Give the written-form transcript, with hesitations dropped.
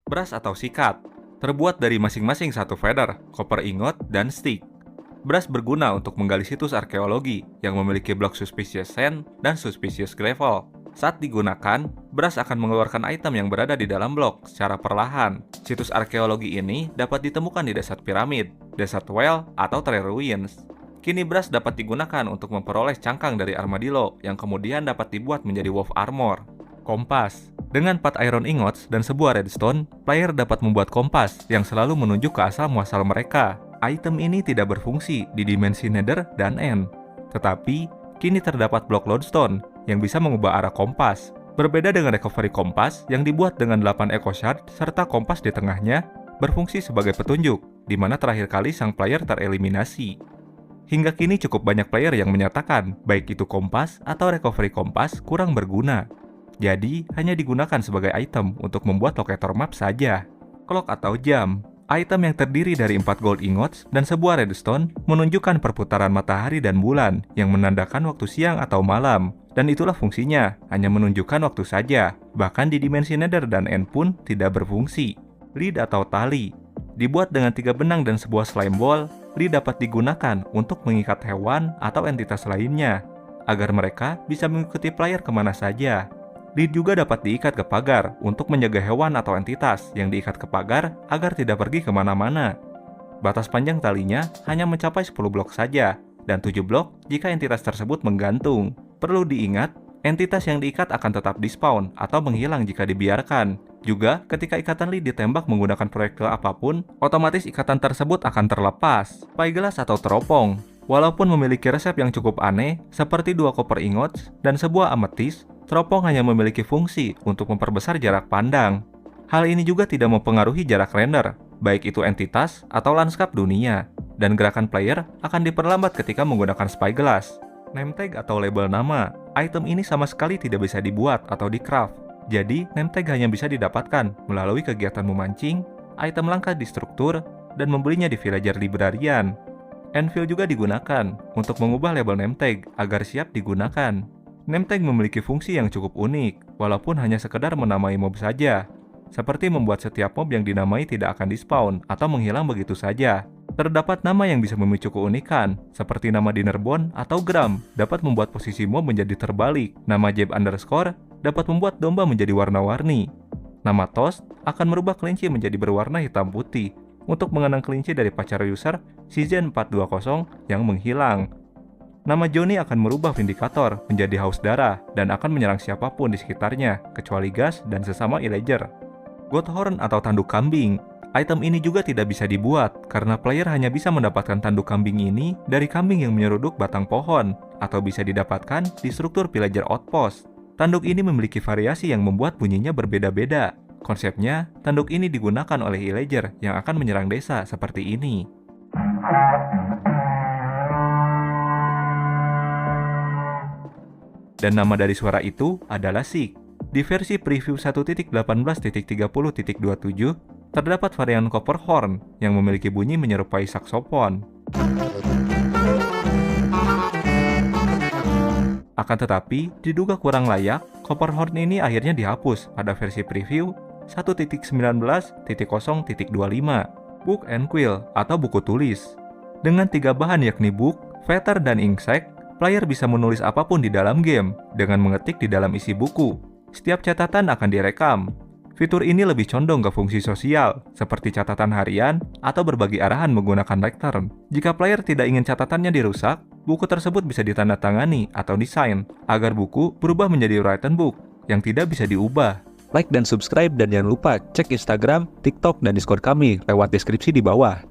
Brush atau sikat terbuat dari masing-masing satu feather, koper ingot, dan stick. Brush berguna untuk menggali situs arkeologi yang memiliki blok suspicious sand dan suspicious gravel. Saat digunakan, brush akan mengeluarkan item yang berada di dalam blok secara perlahan. Situs arkeologi ini dapat ditemukan di Desert Pyramid, Desert Well, atau Tree Ruins. Kini brush dapat digunakan untuk memperoleh cangkang dari armadillo yang kemudian dapat dibuat menjadi wolf armor. Kompas. Dengan 4 iron ingots dan sebuah redstone, player dapat membuat kompas yang selalu menunjuk ke asal-muasal mereka. Item ini tidak berfungsi di dimensi Nether dan End. Tetapi, kini terdapat blok lodestone yang bisa mengubah arah kompas. Berbeda dengan recovery kompas yang dibuat dengan 8 echo shard serta kompas di tengahnya, berfungsi sebagai petunjuk, di mana terakhir kali sang player tereliminasi. Hingga kini cukup banyak player yang menyatakan, baik itu kompas atau recovery kompas kurang berguna. Jadi, hanya digunakan sebagai item untuk membuat locator map saja. Clock atau jam. Item yang terdiri dari 4 gold ingots dan sebuah redstone menunjukkan perputaran matahari dan bulan yang menandakan waktu siang atau malam. Dan itulah fungsinya, hanya menunjukkan waktu saja. Bahkan di dimensi Nether dan End pun tidak berfungsi. Lead atau tali. Dibuat dengan 3 benang dan sebuah slime ball, lead dapat digunakan untuk mengikat hewan atau entitas lainnya, agar mereka bisa mengikuti player kemana saja. Lead juga dapat diikat ke pagar untuk menjaga hewan atau entitas yang diikat ke pagar agar tidak pergi kemana-mana. Batas panjang talinya hanya mencapai 10 blok saja, dan 7 blok jika entitas tersebut menggantung. Perlu diingat, entitas yang diikat akan tetap di-spawn atau menghilang jika dibiarkan. Juga, ketika ikatan lead ditembak menggunakan proyektil apapun, otomatis ikatan tersebut akan terlepas. Spyglass atau teropong. Walaupun memiliki resep yang cukup aneh, seperti 2 copper ingots dan sebuah amethyst, teropong hanya memiliki fungsi untuk memperbesar jarak pandang. Hal ini juga tidak mempengaruhi jarak render, baik itu entitas atau lanskap dunia, dan gerakan player akan diperlambat ketika menggunakan spyglass. Name tag atau label nama. Item ini sama sekali tidak bisa dibuat atau di-craft. Jadi, name tag hanya bisa didapatkan melalui kegiatan memancing, item langka di struktur, dan membelinya di villager librarian. Anvil juga digunakan untuk mengubah label name tag agar siap digunakan. Name tag memiliki fungsi yang cukup unik, walaupun hanya sekedar menamai mob saja. Seperti membuat setiap mob yang dinamai tidak akan di-spawn atau menghilang begitu saja. Terdapat nama yang bisa memicu keunikan, seperti nama Dinnerbone atau Gram, dapat membuat posisi mob menjadi terbalik. Nama Jeb underscore dapat membuat domba menjadi warna-warni. Nama Toast akan merubah kelinci menjadi berwarna hitam putih, untuk mengenang kelinci dari pacar user Season 420 yang menghilang. Nama Johnny akan merubah Vindicator menjadi haus darah dan akan menyerang siapapun di sekitarnya, kecuali gas dan sesama illager. Goat Horn atau tanduk kambing. Item ini juga tidak bisa dibuat, karena player hanya bisa mendapatkan tanduk kambing ini dari kambing yang menyeruduk batang pohon, atau bisa didapatkan di struktur villager outpost. Tanduk ini memiliki variasi yang membuat bunyinya berbeda-beda. Konsepnya, tanduk ini digunakan oleh illager yang akan menyerang desa seperti ini. Dan nama dari suara itu adalah Sig. Di versi preview 1.18.30.27, terdapat varian copper horn yang memiliki bunyi menyerupai saksofon. Akan tetapi, diduga kurang layak, copper horn ini akhirnya dihapus pada versi preview 1.19.0.25, Book and Quill atau buku tulis. Dengan 3 bahan yakni book, feather, dan inksac, player bisa menulis apapun di dalam game dengan mengetik di dalam isi buku. Setiap catatan akan direkam. Fitur ini lebih condong ke fungsi sosial, seperti catatan harian atau berbagi arahan menggunakan lectern. Jika player tidak ingin catatannya dirusak, buku tersebut bisa ditandatangani atau desain agar buku berubah menjadi written book yang tidak bisa diubah. Like dan subscribe, dan jangan lupa cek Instagram, TikTok, dan Discord kami lewat deskripsi di bawah.